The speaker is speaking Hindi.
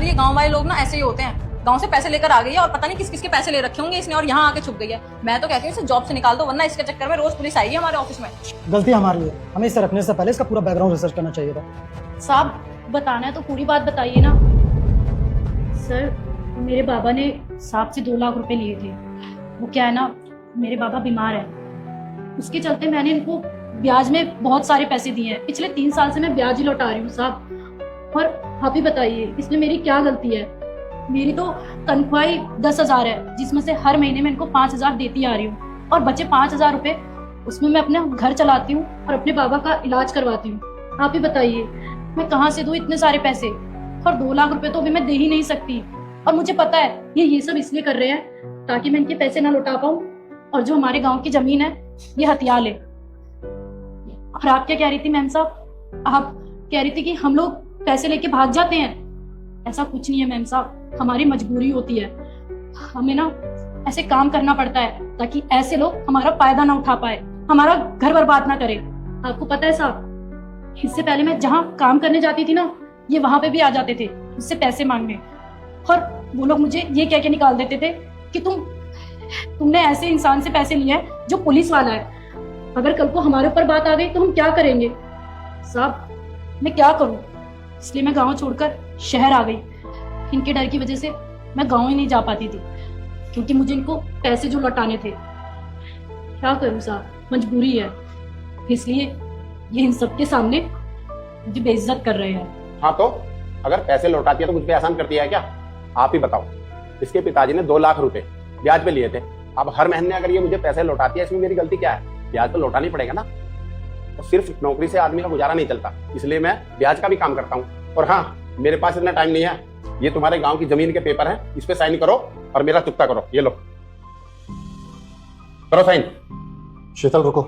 ये गांव वाले लोग ना ऐसे ही होते हैं, गांव से पैसे लेकर आ गई है और पता नहीं किस किस के पैसे ले रखे होंगे इसने और यहाँ आके छुप गई है। मैं तो कहती हूँ इसे जॉब से निकाल दो, वरना इसके चक्कर में रोज पुलिस आएगी हमारे ऑफिस में। गलती हमारी है, हमें इसे रखने से पहले इसका पूरा बैकग्राउंड रिसर्च करना चाहिए था। साहब बताना है तो पूरी बात बताइए ना। सर मेरे बाबा ने साहब से 2 लाख रुपए लिए थे। वो क्या है ना, मेरे बाबा बीमार है, उसके चलते मैंने इनको ब्याज में बहुत सारे पैसे दिए हैं। पिछले 3 साल से मैं ब्याज ही लौटा रही हूँ साहब। और आप ही बताइए इसमें मेरी क्या गलती है। मेरी तो तनख्वाह ही 10,000 है, जिसमें से हर महीने मैं इनको 5,000 देती आ रही हूँ और बचे 5,000 रुपए उसमें मैं अपना घर चलाती हूँ और अपने बाबा का इलाज करवाती हूँ। आप ही बताइए मैं कहाँ से दूँ इतने सारे पैसे, और 2 लाख रुपए तो अभी मैं दे ही नहीं सकती। और मुझे पता है ये सब इसलिए कर रहे हैं ताकि मैं इनके पैसे ना लौटा पाऊँ और जो हमारे गाँव की जमीन है ये हथिया ले। और आप क्या कह रही थी मैम साहब, आप कह रही थी कि हम लोग पैसे लेके भाग जाते हैं। ऐसा कुछ नहीं है मैम साहब, हमारी मजबूरी होती है, हमें ना ऐसे काम करना पड़ता है ताकि ऐसे लोग हमारा फायदा ना उठा पाए, हमारा घर बर्बाद ना करे। आपको पता है साहब, इससे पहले मैं जहाँ काम करने जाती थी ना, ये वहां पे भी आ जाते थे मुझसे पैसे मांगने, और वो लोग मुझे ये कह के निकाल देते थे कि तुमने ऐसे इंसान से पैसे लिए हैं जो पुलिस वाला है। अगर कल को हमारे ऊपर बात आ गई तो हम क्या करेंगे साहब, मैं क्या करूं। इसलिए मैं गांव छोड़कर शहर आ गई। इनके डर की वजह से मैं गांव ही नहीं जा पाती थी, क्योंकि मुझे इनको पैसे जो लौटाने थे। क्या करूं साहब, मजबूरी है, इसलिए ये इन सबके सामने मुझे बेइज्जत कर रहे हैं। हाँ तो अगर पैसे लौटाती है तो मुझ पे एहसान करती है क्या? आप ही बताओ। इसके पिताजी ने 2 लाख रुपए ब्याज पे लिए थे। अब हर महीने अगर ये मुझे पैसे लौटाती है, इसमें मेरी गलती क्या है? ब्याज तो लौटाना ही पड़ेगा ना। और सिर्फ नौकरी से आदमी का गुजारा नहीं चलता, इसलिए मैं ब्याज का भी काम करता हूँ। और हाँ, मेरे पास इतना टाइम नहीं है। ये तुम्हारे गांव की जमीन के पेपर हैं, इस पे साइन करो और मेरा चुकता करो। ये लो, करो साइन। शीतल रुको।